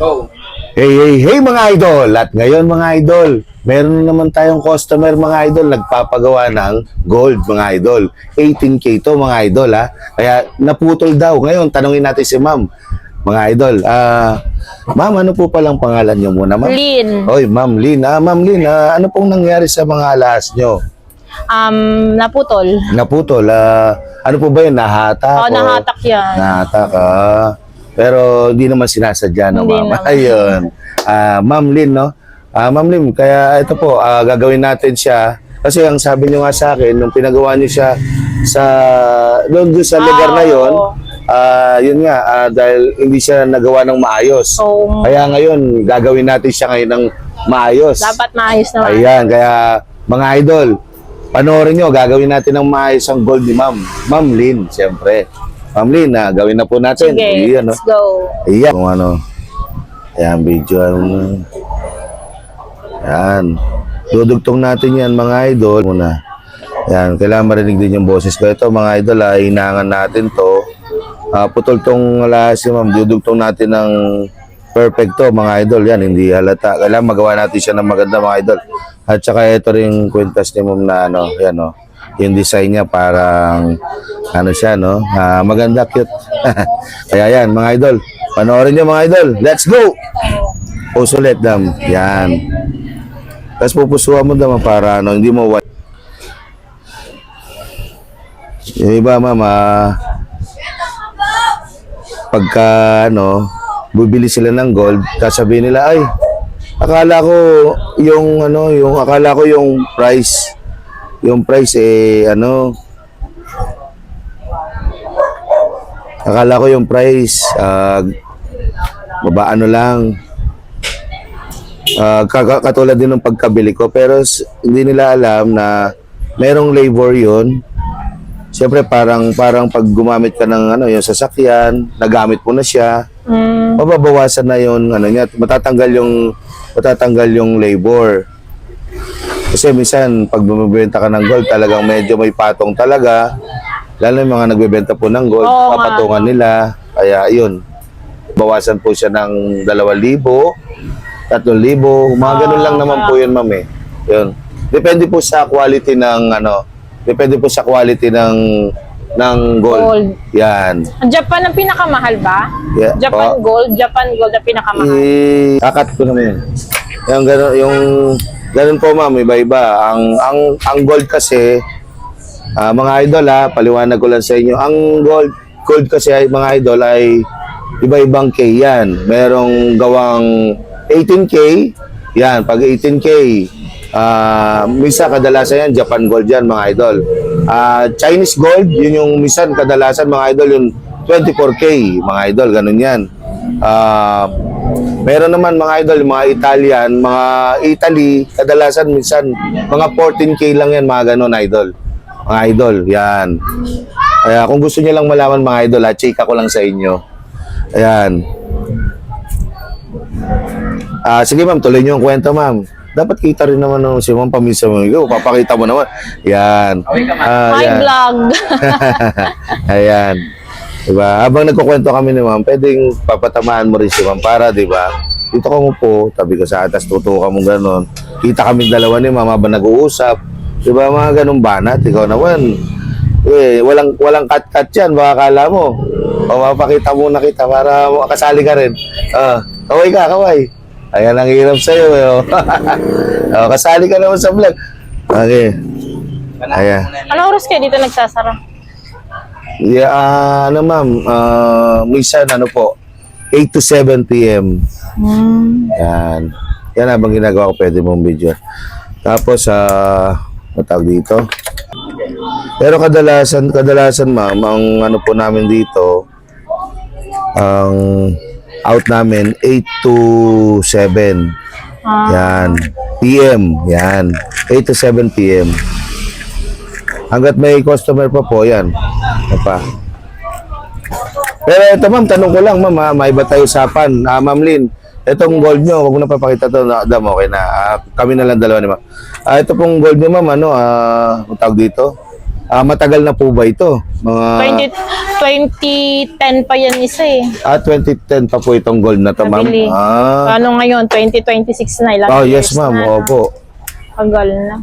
Go. Hey mga idol! At ngayon mga idol, meron na naman tayong customer mga idol, nagpapagawa ng gold mga idol. 18K to mga idol ha. Kaya naputol daw. Ngayon, tanungin natin si ma'am. Mga idol, ma'am, ano po palang pangalan niyo muna ma'am? Lynn. Oy, ma'am Lynn. Ma'am Lynn, ano pong nangyari sa mga alahas niyo? Naputol. Naputol. Ano po ba yun? Nahatak? Oo, nahatak yan. Nahatak, pero hindi naman sinasadya no, Hindi ma'am. naman. Ayun. Ma'am Lynn, no? Ma'am Lynn, kaya ito po, gagawin natin siya. Kasi ang sabi niyo nga sa akin, nung pinagawa niyo siya sa, doon sa lugar na yon, oo. yun nga, dahil hindi siya nagawa ng maayos. So, Kaya ngayon, gagawin natin siya ngayon ng maayos. dapat maayos naman. Ayan, kaya mga idol, panoorin nyo, gagawin natin ng maayos ang gold ni Ma'am. Ma'am Lynn, siyempre. Ma'am Lynn, gawin na po natin. Sige, Ayan, no? let's go. Ayan. Kung ano. Ayan, video. Ayan. Dudugtong natin yan, mga idol. Muna. Ayan, kailangan marinig din yung boses ko. Ito, mga idol, hinangan natin to. Putol tong alas si Ma'am. Dudugtong natin ng perfecto, mga idol. Yan, hindi halata. Kailangan magawa natin siya ng maganda, mga idol. At saka ito rin kwintas ni Ma'am na ano, yan, no. Yung design niya parang ano siya, no? Maganda, cute. Kaya yan, mga idol. Panoorin niyo, mga idol. Let's go! Usulit, dam. Yan. Tapos pupusuan mo naman para ano, hindi mo white. Yung iba, ma'am, pagka ano, bibili sila ng gold, sasabihin nila, ay, akala ko yung price. Yung price ano, akala ko yung price ano lang, katulad din ng pagkabili ko, pero hindi nila alam na merong labor yun. Siyempre parang pag gumamit ka ng ano, yung sasakyan, nagamit mo na siya, mababawasan na yung ano niya, matatanggal yung labor. Kasi minsan, pag bumibenta ka ng gold, talagang medyo may patong talaga. Lalo yung mga nagbebenta po ng gold, Oo, papatungan nila. Kaya, yun. Bawasan po siya ng 2,000, 3,000, mga ganun lang naman po yun, ma'am eh. Yun. Depende po sa quality ng, gold. Gold. Yan. Ang Japan ang pinakamahal ba? Yeah. Japan gold ang pinakamahal. Kakat ko naman yun. Ganun po, ma'am, iba-iba. Ang gold kasi, mga idol paliwanag ko lang sa inyo. Ang gold kasi mga idol ay iba-ibang K yan. Merong gawang 18K, yan, pag 18K, minsan kadalasan yan, Japan gold yan, mga idol. Chinese gold, yun yung minsan kadalasan, mga idol, yung 24K, mga idol, ganun yan. Meron naman mga idol, mga Italian, mga Italy, kadalasan minsan mga 14K lang yan, mga ganun idol. Mga idol, yan. Kaya kung gusto niyo lang malaman mga idol, chika ko lang sa inyo. Ayan. Sige ma'am, tuloy niyo yung kwento ma'am. Dapat kita rin naman ng si ma'am paminsan mo. Papakita mo naman. Yan. Hi, vlog. Ayan. Diba? Habang nagkukwento kami ni ma'am, pwedeng papatamaan mo rin si ma'am para, diba? Dito ka mo po, tabi ka sa atas, tutukan mo gano'n. Kita kami dalawa ni ma'am habang nag-uusap. Diba, mga ganun banat? Ikaw naman. Walang cut-cut yan, baka kala mo. O, mapakita muna kita para makasali ka rin. Kaway ka, kaway. Ayan ang hirap sa'yo. Kasali ka naman sa vlog. Okay. Ayan. Anong oras kayo dito nagsasara? Yeah, ano ma'am, minsan ano po, 8 to 7 p.m. Yan. Yan habang ginagawa ko, pwede mong video. Tapos, matawag dito. Pero kadalasan ma'am, ang ano po namin dito, ang out namin, 8 to 7. Yan. PM. Yan. 8 to 7 p.m. Hanggat may customer pa po, yan. Pa. Pero ito ma'am, tanong ko lang ma'am, may iba tayo usapan. Ma'am Lynn, itong gold nyo, huwag mo na papakita ito, dam, okay na. Kami na lang dalawa ni ma'am. Ito pong gold nyo ma'am, tawag dito? Matagal na po ba ito? Mga 2010 pa yan isa eh. 2010 pa po itong gold na to, ma'am. Nabili. Ano ngayon, 2026 na. Ilang Oh, yes, years ma'am. na. Opo. Tagal na.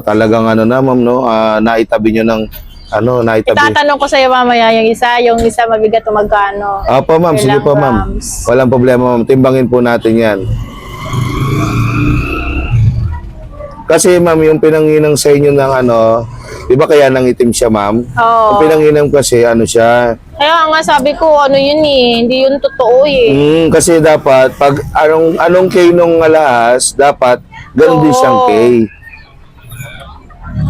Talagang ano na, ma'am, no? Naitabi nyo ng, naitabi. Itatanong ko sa'yo mamaya yung isa mabigat o magkano. Opo, ma'am. Sige Ilang po, ma'am. grams? Walang problema, ma'am. Timbangin po natin yan. Kasi, ma'am, yung pinanginang sa inyo ng di ba kaya nang itim siya, ma'am? Oo. Yung pinanginang kasi, siya, Kaya nga sabi ko, ano yun eh, hindi yun totoo eh. kasi dapat, pag anong K nung alahas, dapat, ganun din siyang K.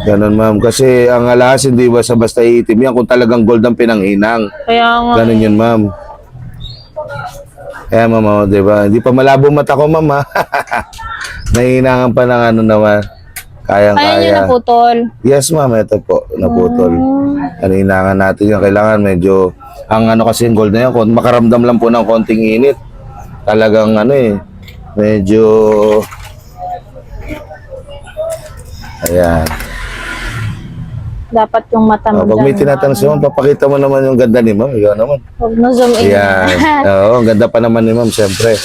Ganun, ma'am. Kasi ang alahas, hindi basta iitim yan kung talagang gold ang pinanghinang. Kaya nga. Ganun yun, ma'am. Kaya, ma'am, di ba? Hindi pa malabo mata ko, ma'am, ha? Nahihinangan pa ng naman. Kaya nyo Kayang-kaya. naputol. Yes, ma'am. Ito po, naputol. Nahihinangan natin yun. Kailangan medyo, ang kasi yung gold na yan, kung makaramdam lang po ng konting init, talagang medyo, ayan. Dapat yung mata mo Pag may dyan, tinatanong siya, ma'am, papakita mo naman yung ganda ni ma'am. Ikaw naman. Huwag mo zoom in. Ayan. Oo, ang ganda pa naman ni ma'am, siyempre.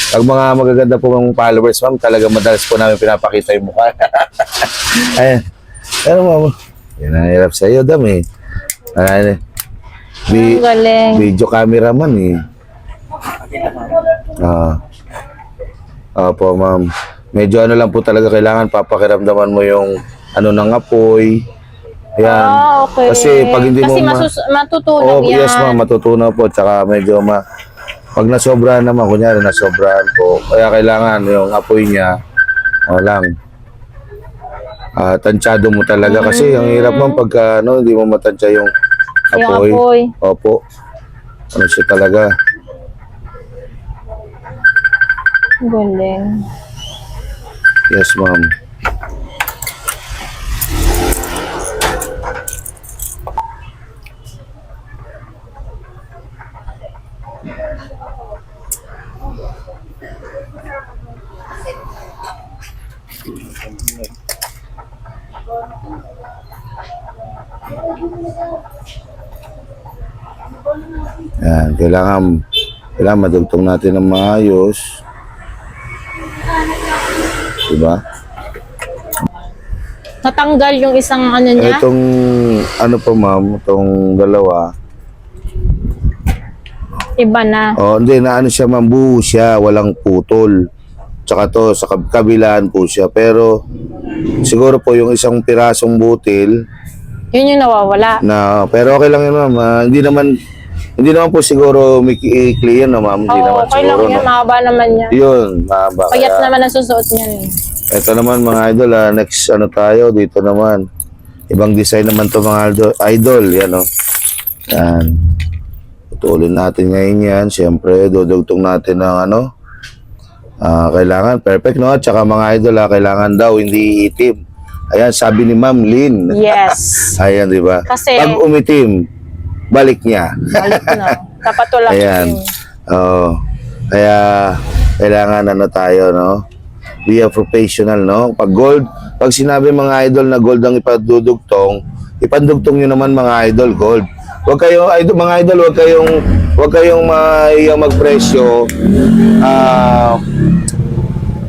Pag mga magaganda po mga followers, ma'am, talaga madalas po namin pinapakita yung mukha. Ayan. Ano, ma'am? Yan ang hirap sa iyo, Dam, eh. Ayan. Ang galing. Video cameraman, eh. Opo, ma'am. Medyo lang po talaga kailangan papakiramdaman mo yung ng apoy. Ayan. Okay. Kasi pag hindi Kasi mo matutunan yan. yes, ma'am, matutunan po. Tsaka medyo pag nasobrahan naman, kunyari nasobrahan po, kaya kailangan yung apoy niya, lang. Tansyado mo talaga. Kasi ang hirap man pagka, hindi mo matansya yung apoy. Yung apoy. Opo. Siya talaga. Galing. Yes, ma'am. Yan, kailangan madugtong natin ng maayos. Diba? Natanggal yung isang niya. Itong po, ma'am, itong dalawa. Iba na. Hindi na siya, ma'am, buo siya, walang putol. Tsaka to, sa kabilaan po siya. Pero siguro po yung isang pirasong butil Yun yung nawawala. pero okay lang yun, ma'am. Hindi naman po siguro mikikli yan, ma'am. Hindi naman okay lang siguro. yan. Mahaba naman yan. Yun, mahaba. Payat Kaya- naman ang susuot niyan eh. Ito naman mga idol, next tayo dito naman. Ibang design naman to mga idol, yan Yan. Putulin natin ngayon yan. Siyempre, dudugtong natin ng kailangan perfect, no? Tsaka mga idol, kailangan daw hindi itim. Ayan, sabi ni Ma'am Lynn. Yes. Ayan, di ba? Kasi- pag umitim, balik niya. Balik na. Dapat tulak Ayan. yun. Oo. Kaya, kailangan tayo, no? Be a professional, no? Pag sinabi mga idol na gold ang ipadudugtong, ipandugtong nyo naman mga idol, gold. Huwag kayong, mga idol, huwag kayong magpresyo.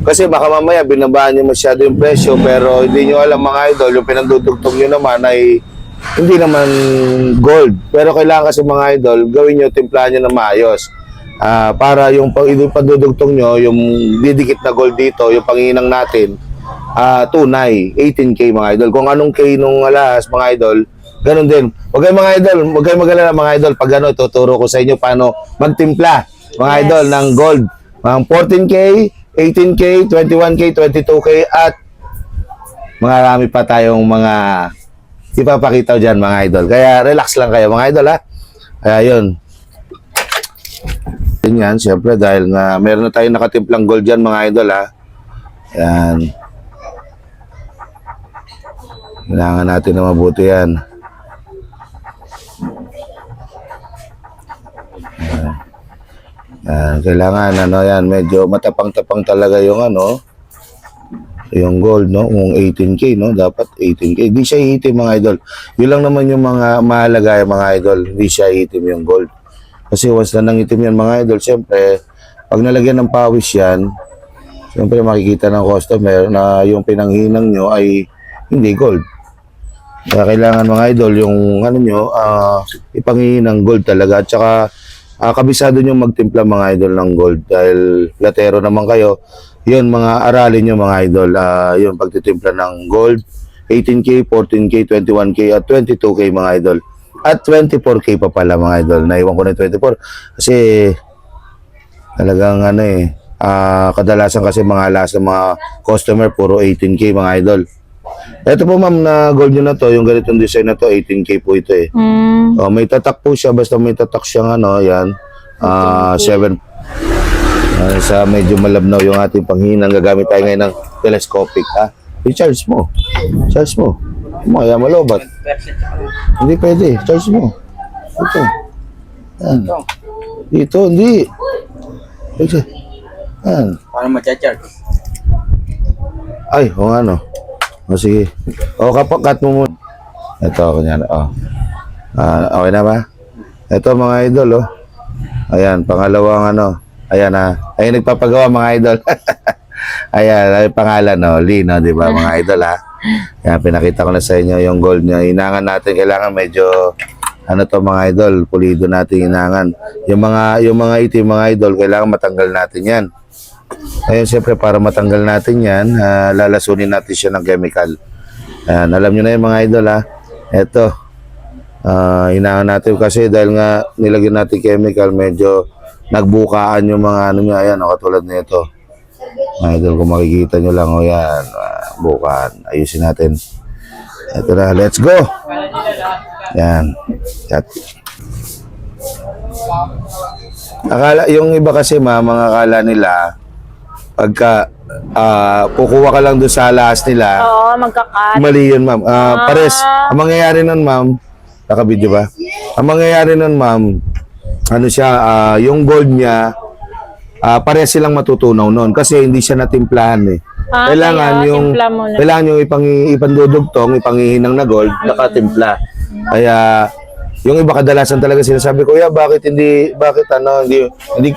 Kasi baka mamaya binabaan nyo masyado yung presyo, pero hindi nyo alam mga idol, yung pinandudugtong nyo naman ay hindi naman gold. Pero kailangan kasi mga idol, gawin nyo, timplahan nyo na maayos. Para yung padudugtong nyo, yung didikit na gold dito, yung panginang natin, tunay, 18K mga idol. Kung anong K nung alahas mga idol, ganun din. Huwag kayong mga idol, huwag kayong mag-alala mga idol, pag tuturo ko sa inyo paano magtimpla mga Yes. idol ng gold. Mga 14K, 18K, 21K, 22K, at marami pa tayong mga ipapakita dyan mga idol. Kaya relax lang kayo mga idol, ha. Kaya yun. Yan, siyempre dahil nga meron na tayong nakatimplang gold dyan mga idol, ha. Yan. Kailangan natin na mabuti yan. Yan. Kailangan yan, medyo matapang-tapang talaga yung yung gold, no? Kung 18K, no? Dapat 18K. Hindi siya iitim, mga idol. Yun lang naman yung mga mahalaga, mga idol. Hindi siya iitim yung gold. Kasi once na nangitim yan, mga idol, siyempre, pag nalagyan ng pawis yan, siyempre makikita ng customer na yung pinanghinang nyo ay hindi gold. Kaya kailangan, mga idol, yung ano nyo, ipanghihinang gold talaga. At saka, kabisado nyo magtimpla, mga idol, ng gold. Dahil latero naman kayo. Yun, mga aralin nyo, mga idol. Yung pagtitimpla ng gold. 18K, 14K, 21K, at 22K, mga idol. At 24K pa pala, mga idol. Naiwan ko na 24. Kasi, talagang ano kadalasan kasi mga alas ng mga customer, puro 18K, mga idol. Ito po, ma'am, na gold nyo na to, yung ganitong design na to, 18K po ito eh. May tatak po siya, basta may tatak siyang ano, yan. 7. Sa medyo malabnaw yung ating panghinang, gagamit tayo ngayon ng telescopic, ha? I-charge mo. Charge mo. Maya malobat. Hindi pwede. Charge mo. Ito. Yan. Dito, hindi. Ito. Yan. Paano ma-charge? Ay, o ano. O sige. O, cut mo muna. Ito, kunyan. O. Okay na ba? Ito, mga idol, oh. Ayan, pangalawang ano. Ayan, ha. Ayan, nagpapagawa, mga idol. Ayan, ay pangalan, no? Lee, no? Di ba, mga idol, ha? Ayan, pinakita ko na sa inyo yung gold niya. Inangan natin, kailangan medyo, ano to, mga idol, pulido natin inangan. Yung mga itim, mga idol, kailangan matanggal natin yan. Ayun, siyempre, para matanggal natin yan, lalasunin natin siya ng chemical. Ayan, alam nyo na yung mga idol, ha? Ito, inangan natin kasi dahil nga nilagyan natin chemical, medyo nagbukaan yung mga ano niya. Ayan, katulad nito. Mga idol, kung makikita nyo lang, o yan, bukaan. Ayusin natin. Ito na, let's go! Yan. Yung iba kasi, mga akala nila, pagka kukuha ka lang doon sa alas nila, Oo, magkakat. mali yun, ma'am. Pares, ang mangyayari nun, ma'am, nakabidyo ba? Ang mangyayari nun, ma'am, ano siya, yung gold niya, pares silang matutunaw nun kasi hindi siya natimplahan eh. Kailangan kaya yung timpla mo na. kailangan yung ipandudugtong, ipanghihinang na gold, nakatimpla. Kaya yung iba kadalasan talaga sinasabi ko, bakit hindi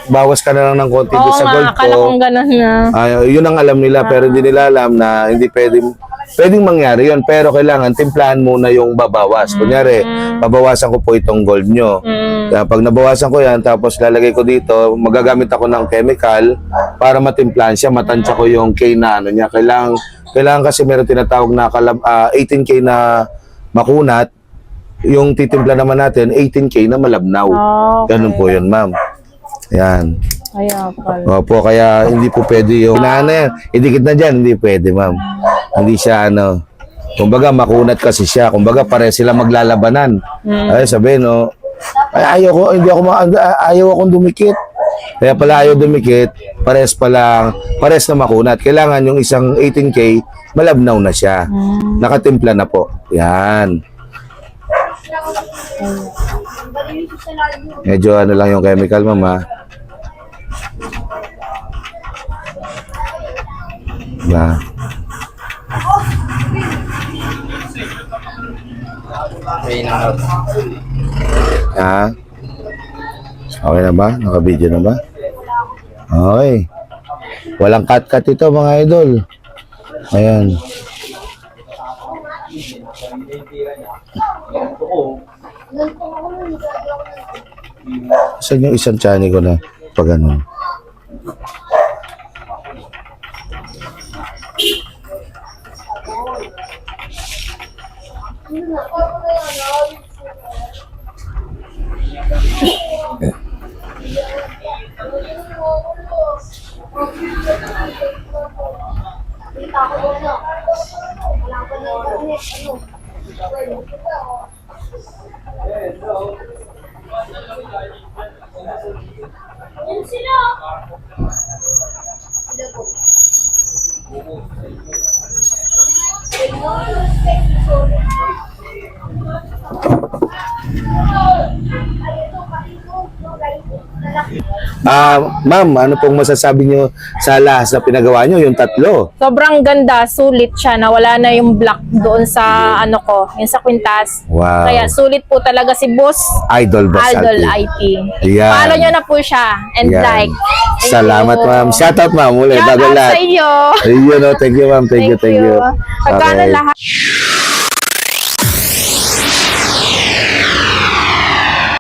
bawas ka na lang ng konti doon sa gold ko. akala kong ganun na. Yun ang alam nila pero hindi nila alam na hindi pwedeng mangyari yun, pero kailangan timplahan muna yung babawas. Kunyari, babawasan ko po itong gold nyo. Kaya pag nabawasan ko yan, tapos lalagay ko dito, magagamit ako ng chemical para matimplahan siya, matansya ko yung K na ano niya. Kailangan kasi meron tinatawag na 18K na makunat, yung titimpla naman natin, 18K na malabnaw. Okay. Ganun po yun, ma'am. Yan. Kaya pala. Opo, kaya hindi po pwede yung yan. Idikit na dyan, hindi pwede, ma'am. Hindi siya kumbaga makunat kasi siya. Kumbaga pare sila maglalabanan. Ay sabihin, ayaw akong dumikit. Kaya pala ayaw dumikit, pares na makunat. Kailangan yung isang 18K, malabnaw na siya. Nakatimpla na po. Yan. Medyo ano lang yung chemical, mama. Yan. Ha? Okay na ba? Naka-video na ba? Okay. Walang cut-cut ito, mga idol. Ayan. Saan yung isang chani ko na pag ano? Ma'am, ano pong masasabi nyo sa lahas na pinagawa nyo, yung tatlo? Sobrang ganda, sulit siya na wala na yung black doon sa ano ko, yung sa kwintas. Wow. Kaya sulit po talaga si Boss Idol Boss Idol Alpi. IT. Yan. Follow nyo na po siya and Yan. like. Thank Salamat, you. ma'am. Shoutout, ma'am. Uli, Shout bago out lahat. sa iyo. Ayun, thank you, ma'am. Thank you. Pagkano Okay. lahat?